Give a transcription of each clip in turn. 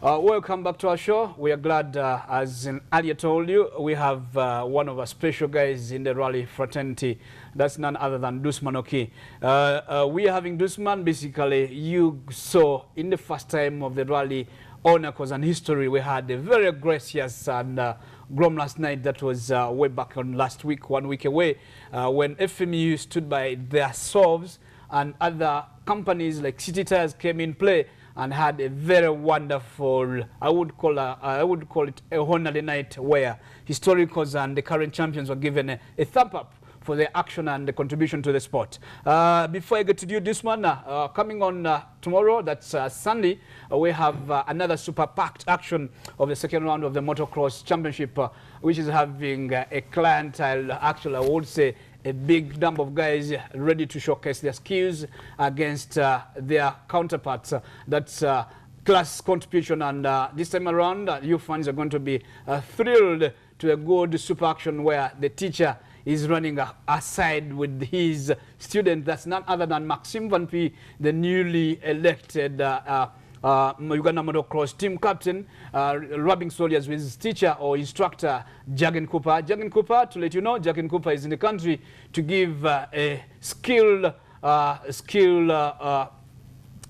Welcome back to our show. We are glad, as earlier told you, we have one of our special guys in the rally fraternity. That's none other than Dusman Oki. We are having Dusman. Basically, you saw in the first time of the rally honors and history, we had a very gracious and grom last night. That was way back on last week, 1 week away, when FMU stood by their solves and other companies like City Tires came in play and had a very wonderful, I would call it a honorary night where historicals and the current champions were given a thumb up for their action and the contribution to the sport. Before I get to do this one, coming on tomorrow, that's Sunday, we have another super packed action of the second round of the motocross championship, which is having a clientele, actually I would say a big number of guys ready to showcase their skills against their counterparts. That's class contribution, and this time around, you fans are going to be thrilled to a good super action where the teacher is running aside with his student. That's none other than Maxime Van P, the newly elected Uganda motocross team captain, rubbing soldiers with his teacher or instructor, Jagan Cooper. Jagan Cooper, to let you know, Jagan Cooper is in the country to give a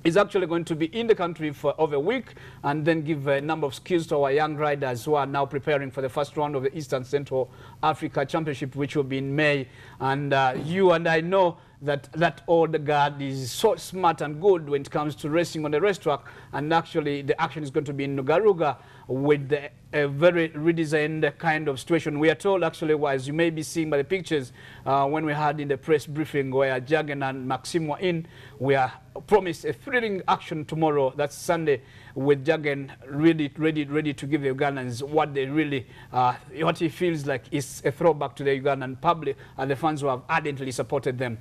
is actually going to be in the country for over a week and then give a number of skills to our young riders who are now preparing for the first round of the Eastern Central Africa Championship, which will be in May. And you and I know that old guard is so smart and good when it comes to racing on the racetrack. And actually, the action is going to be in Nugaruga with a very redesigned kind of situation. We are told, actually, as you may be seeing by the pictures, when we had in the press briefing where Jagan and Maxime were in, we are promised a thrilling action tomorrow. That's Sunday, with Jagan ready to give the Ugandans what they really, what he feels like is a throwback to the Ugandan public and the fans who have ardently supported them.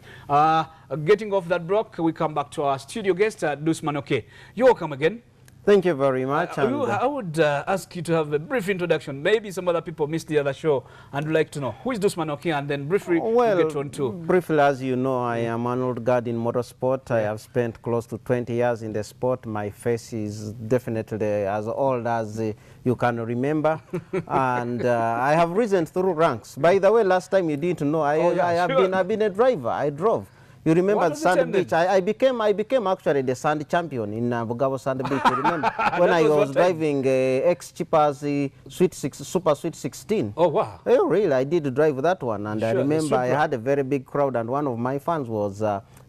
Getting off that block, we come back to our studio guest, Dusman Oki. You're welcome again. Thank you very much. I would ask you to have a brief introduction. Maybe some other people missed the other show and would like to know who is Dusman Oki, and then briefly get on to. Briefly, as you know, I am an old guard in motorsport. I have spent close to 20 years in the sport. My face is definitely as old as you can remember. And I have risen through ranks. By the way, last time you didn't know, I've been a driver. I drove. You remember Sand Beach? I became actually the sand champion in Bugabo Sand Beach. You remember when I was driving ex-Chipa's Super Sweet 16? Oh wow! Oh really? I did drive that one, and I remember I had a very big crowd, and one of my fans was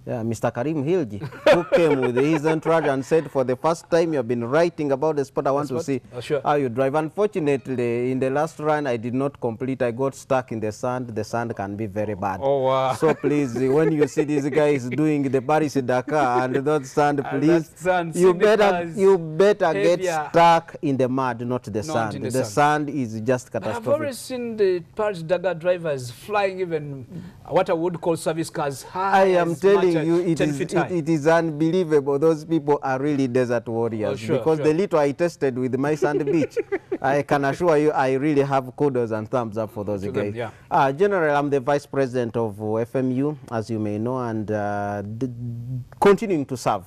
Mr. Karim Hilji, who came with his entourage and said, for the first time you have been writing about the sport, I want to see how you drive. Unfortunately, in the last run, I did not complete. I got stuck in the sand. The sand can be very bad. Oh, wow. So please, when you see these guys doing the Paris Dakar and that sand, please, you better get stuck in the mud, not the sand. The sand is just catastrophic. I've always seen the Paris Dakar drivers flying even what I would call service cars high. I am telling you, it is unbelievable. Those people are really desert warriors. Because the little I tested with my Sand Beach, I can assure you, I really have kudos and thumbs up for those guys. Generally, I'm the vice president of FMU, as you may know, and continuing to serve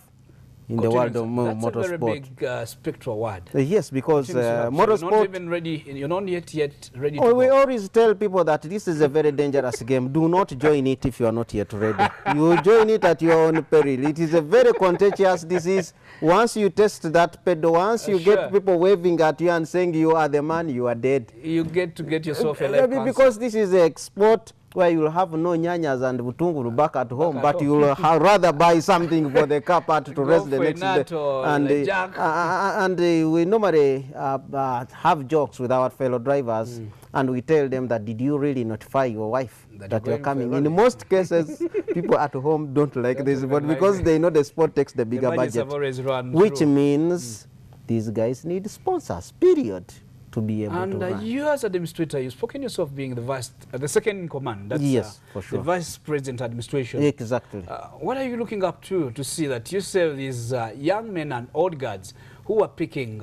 in the world of motorsport. That's a very big spectral word. Yes, because motorsport... You're not even ready, you're not yet ready to we always tell people that this is a very dangerous game. Do not join it if you are not yet ready. You join it at your own peril. It is a very contagious disease. Once you test that pedal, once you get people waving at you and saying you are the man, you are dead. You get yourself a life because this is a sport where you'll have no nyanyas and butunguru back at home, but you'll rather buy something for the car part to rest the next day. And we normally have jokes with our fellow drivers, and we tell them that, did you really notify your wife that you're coming? In most cases, people at home don't like this, but because they know the sport takes the bigger budget, which means these guys need sponsors, period. To be able to run. You as administrator, you've spoken yourself being the second in command. That's, yes, for sure. The vice president administration. Exactly. What are you looking up to see that you say these young men and old guards who are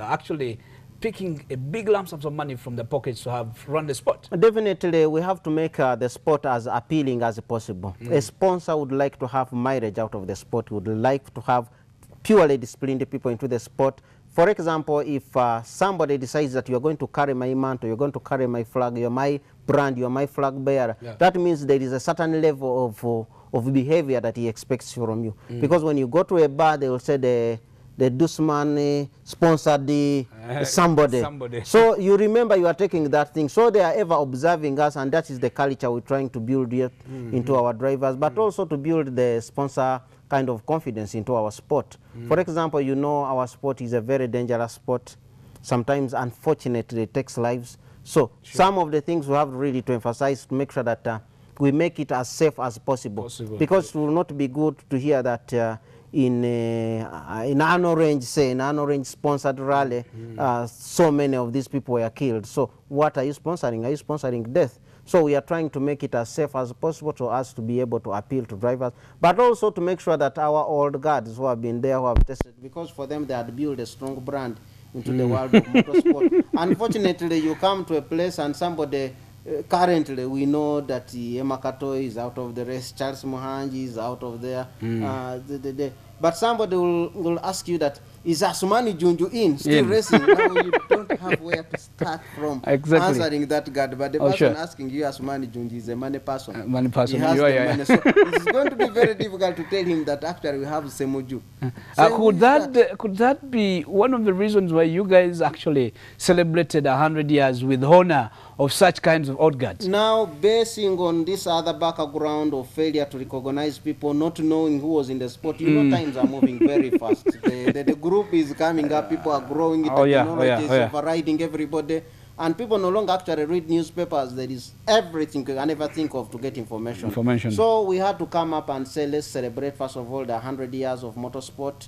actually picking a big lump sums of money from their pockets to have run the sport? Definitely, we have to make the sport as appealing as possible. A sponsor would like to have mileage out of the sport, would like to have purely disciplined people into the sport, for example, if somebody decides that you're going to carry my mantle, you're going to carry my flag, you're my brand, you're my flag bearer, that means there is a certain level of behavior that he expects from you. Because when you go to a bar, they will say the Dusman sponsored somebody. So you remember you are taking that thing. So they are ever observing us, and that is the culture we're trying to build here into our drivers, but also to build the sponsor kind of confidence into our sport. For example, you know our sport is a very dangerous sport. Sometimes, unfortunately, it takes lives. So some of the things we have really to emphasize to make sure that we make it as safe as possible. Because it will not be good to hear that in an orange, say, in an orange sponsored rally, so many of these people were killed. So what are you sponsoring? Are you sponsoring death? So we are trying to make it as safe as possible to us to be able to appeal to drivers, but also to make sure that our old guards who have been there, who have tested, because for them they had built a strong brand into the world of motorsport. Unfortunately, you come to a place and somebody, currently we know that Emakato is out of the race, Charles Mohanji is out of there, but somebody will ask you that, is Asumani Junju in, still racing? Now you don't have where to start from answering that guard, but the person asking you Asumani Junju is a money person. Money person. He has the money. So it's going to be very difficult to tell him that actually we have Semuju. Could that be one of the reasons why you guys actually celebrated 100 years with honor of such kinds of old guards? Now, basing on this other background of failure to recognize people, not knowing who was in the sport, you know times are moving very fast. The group is coming up, people are growing, technology is overriding everybody, and people no longer actually read newspapers. There is everything you can ever think of to get information. So we had to come up and say, let's celebrate first of all the 100 years of motorsport.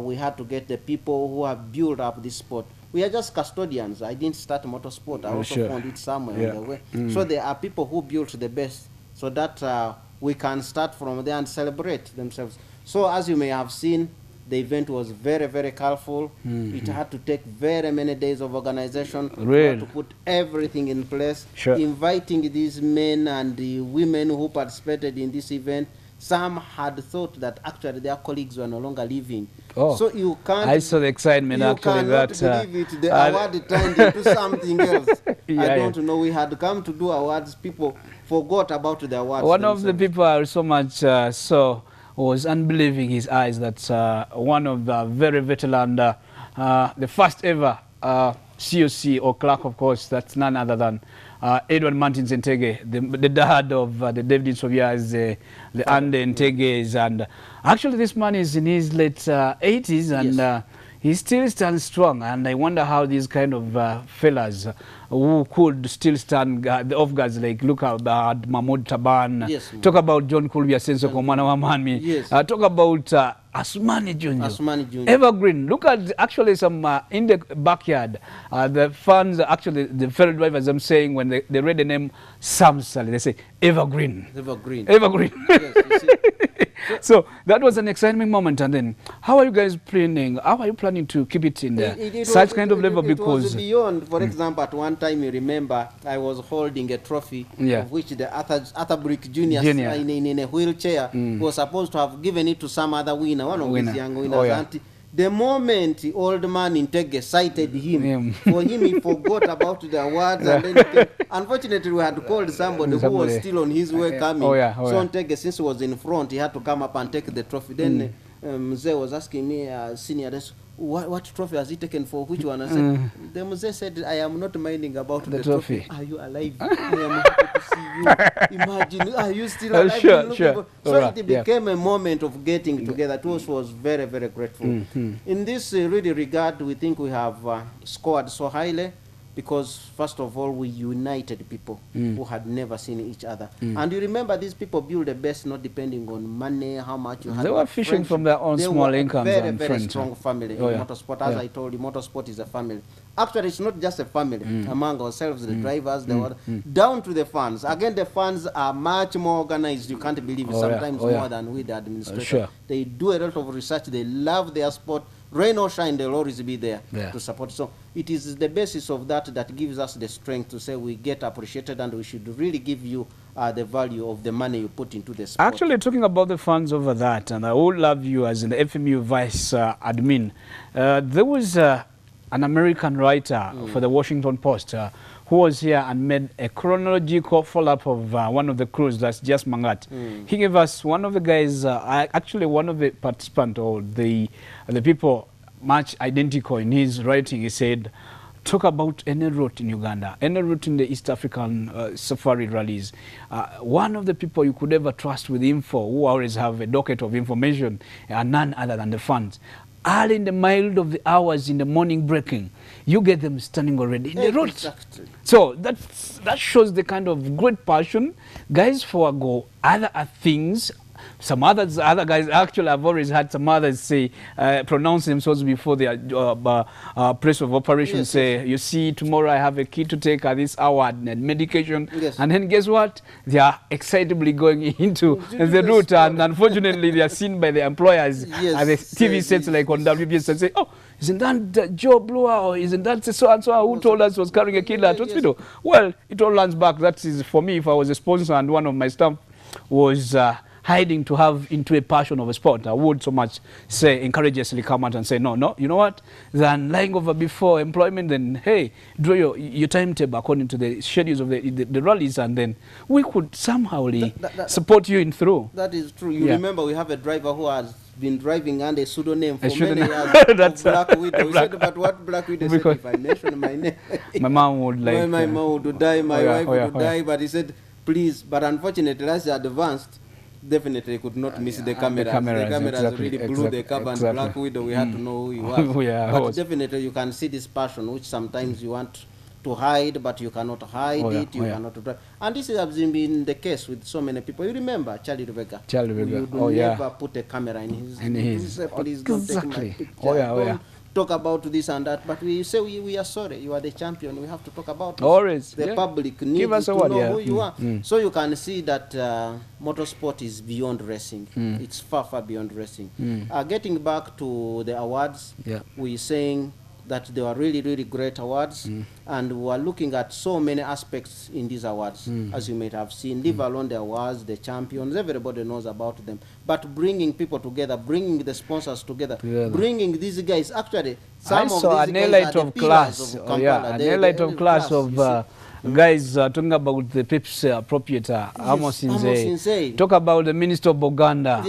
We had to get the people who have built up this sport. We are just custodians. I didn't start motorsport. I also found it somewhere on the way. So there are people who built the best, so that we can start from there and celebrate themselves. So as you may have seen, the event was very, very colorful. It had to take very many days of organization to put everything in place, inviting these men and the women who participated in this event. Some had thought that actually their colleagues were no longer living. So you can't. I saw the excitement actually. You cannot believe it. The award turned into something else. I don't know. We had come to do awards. People forgot about the awards. One of the people I so much was unbelieving his eyes that one of the very veteran, the first ever COC or clerk, of course, that's none other than Edward Martins Ntege, the dad of the David Sovias, the Ande Nteges, and actually this man is in his late 80s and he still stands strong, and I wonder how these kind of fellas who could still stand the off guards, like look at Mahmoud Taban, talk about John Kulbia Senso Komana Wamani, talk about Asumani Junju, Evergreen. Look at actually some in the backyard, the fans, actually the fellow drivers, I'm saying when they read the name Sam Sally, they say Evergreen. Evergreen. Yes, you see. So that was an exciting moment. And then how are you guys planning? How are you planning to keep it in there? Such kind of level, because it was beyond. For example, at one time, you remember, I was holding a trophy of which the Atterbrick Junior in a wheelchair was supposed to have given it to some other winner, one of these young winners. The moment the old man in Tege cited him, for him he forgot about the awards, and then unfortunately we had called somebody who was still on his way coming. So Tege, since he was in front, he had to come up and take the trophy. Then Mzee was asking me, senior, what trophy has he taken for which one? I said, the Mzee said, I am not minding about the trophy. Are you alive? I am happy to see you. Imagine, are you still alive? So it became a moment of getting together. It was very, very grateful. In this really regard, we think we have scored so highly, because first of all, we united people who had never seen each other. And you remember, these people build the best not depending on money, how much you had. They were fishing from their own small incomes. They were a very strong family in motorsport. As I told you, motorsport is a family. Actually, it's not just a family among ourselves, the drivers, down to the fans. Again, the fans are much more organized. You can't believe it, sometimes more than we, the administrators. They do a lot of research. They love their sport. Rain or shine, they'll always be there to support. So it is the basis of that that gives us the strength to say we get appreciated, and we should really give you the value of the money you put into the sport. Actually, talking about the funds over that, and I would love you as an FMU vice admin, there was an American writer for the Washington Post who was here and made a chronological follow-up of one of the crews, that's just Mangat. He gave us one of the guys, actually one of the participants or the people much identical in his writing. He said, talk about any route in Uganda, any route in the East African safari rallies. One of the people you could ever trust with info, who always have a docket of information, and none other than the fans. Early in the middle of the hours in the morning breaking, you get them standing already in the road. Exactly. So that shows the kind of great passion. Guys forego other things. Some other guys, actually, I've always had some others say, pronounce themselves before their place of operation, yes, say, yes, you see, tomorrow I have a kid to take at this hour and medication. Yes. And then guess what? They are excitably going into the route, and unfortunately, they are seen by the employers, yes, at the TV sets like on WBS and say, oh, isn't that Joe Blower, or isn't that so-and-so who told us was carrying a kid at hospital? Yes. Well, it all lands back. That is, for me, if I was a sponsor and one of my staff was hiding to have into a passion of a sport, I would so much say, encourageously come out and say, no, you know what, than lying over before employment, then, hey, draw your timetable according to the schedules of the rallies, and then we could somehow support you in through. That is true. You remember we have a driver who has been driving under a pseudonym for many years. That's Black Widow. He said, but what Black Widow said, if I mention my name, my mom would like... my mom would die, my wife would die, but he said, please, but unfortunately, as he advanced, definitely could not miss the cameras. The cameras exactly, really blew the cover, and Black Widow, we had to know who he was. But definitely you can see this passion, which sometimes you want to hide, but you cannot hide it, you cannot drive. And this has been the case with so many people. You remember Charlie Rebecca? You never put a camera in his. Please don't take my picture. Talk about this and that, but we say we are sorry. You are the champion. We have to talk about this. Always, the public needs to know who you are. So you can see that motorsport is beyond racing. It's far, far beyond racing. Getting back to the awards, we're saying that they were really, really great awards, and we are looking at so many aspects in these awards, as you might have seen. Leave alone the awards, the champions, everybody knows about them. But bringing people together, bringing the sponsors together, bringing these guys, actually, some of these guys are the pillars of Kampala. An elite of class of guys talking about the PIP's proprietor, Amos Inze. Talk about the Minister of Buganda,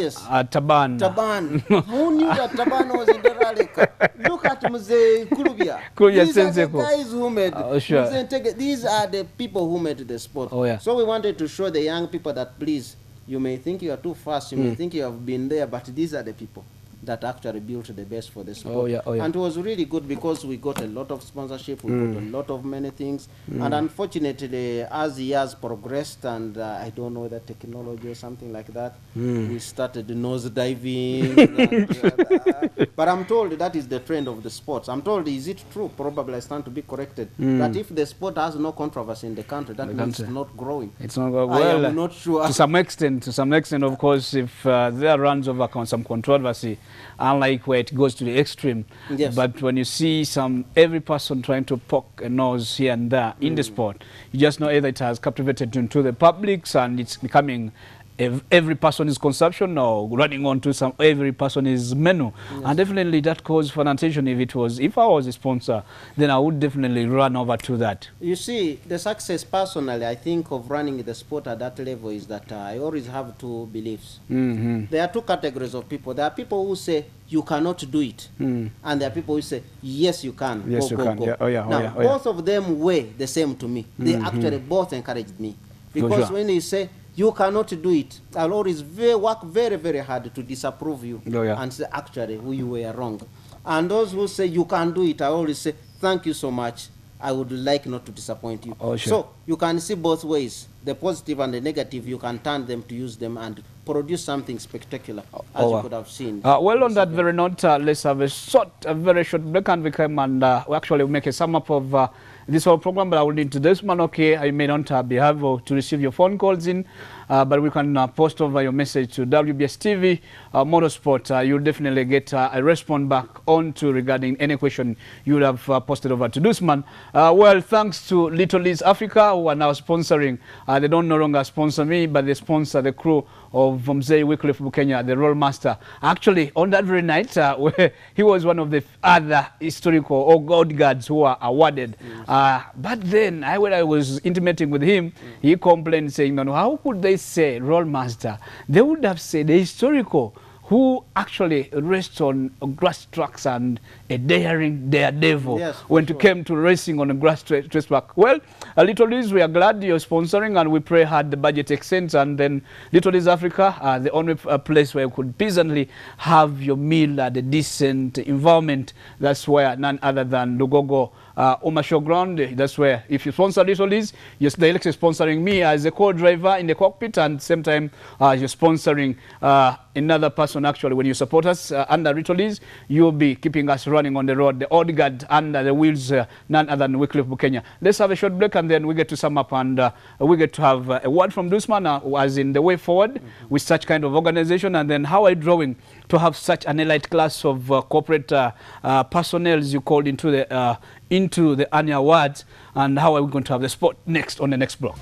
Taban. Who knew that Taban was in the rally? Look at Mzee Kulubia. These are the guys who made these are the people who made the sport. So we wanted to show the young people that, please, you may think you are too fast, you may think you have been there, but these are the people that actually built the best for the sport. And it was really good because we got a lot of sponsorship, we got a lot of many things. And unfortunately, as years progressed, and I don't know, the technology or something like that, we started nose diving. But I'm told that is the trend of the sports. I'm told, is it true? Probably I stand to be corrected. That if the sport has no controversy in the country, that means it's not growing. It's not growing. Well, I am not sure. To some extent, of course, if there runs over some controversy, unlike where it goes to the extreme. But when you see every person trying to poke a nose here and there in the sport, you just know either it has captivated into the publics and it's becoming every person's consumption, or running on to every person's menu. And definitely that caused for attention. If I was a sponsor, then I would definitely run over to that. You see, the success personally, I think, of running the sport at that level is that I always have two beliefs. There are two categories of people. There are people who say you cannot do it, and there are people who say yes, you can. Yes, you can. Now, both of them weigh the same to me. They actually both encouraged me, because when you say you cannot do it, I'll always work very, very hard to disapprove you and say, actually, you were wrong. And those who say you can do it, I always say, thank you so much. I would like not to disappoint you. So you can see both ways, the positive and the negative. You can turn them to use them and produce something spectacular, as you could have seen. Well, on that very note, let's have a very short break, and we come and we actually make a sum up of this whole program. But I will introduce Manoke. I may not be able to receive your phone calls in. but we can post over your message to WBS TV Motorsport. You'll definitely get a response back on to regarding any question you would have posted over to Dusman. Well, thanks to Little Liz Africa, who are now sponsoring. They don't no longer sponsor me, but they sponsor the crew of Mzee Wycliffe Bukenya, the Roll Master. Actually, on that very night, where he was one of the other historical or god guards who are awarded. But then, when I was intimating with him, he complained, saying, no, how could they say Roll Master? They would have said the historical, who actually rests on grass tracks and a daring daredevil when it came to racing on a grass track. Well, Little Liz, we are glad you're sponsoring, and we pray hard the budget extends, and then Little Liz Africa, the only place where you could peasantly have your meal at a decent environment. That's where none other than Lugogo Umasho Ground. That's where, if you sponsor Little Liz, you're directly sponsoring me as a co-driver in the cockpit, and same time you're sponsoring another person. Actually, when you support us under Little Liz, you'll be keeping us running on the road, the old guard under the wheels, none other than Wycliffe Bukenya. Let's have a short break, and then we get to sum up, and we get to have a word from Dusman, as in the way forward with such kind of organization, and then how are you drawing to have such an elite class of corporate personnel you called into the annual awards, and how are we going to have the sport next on the next block.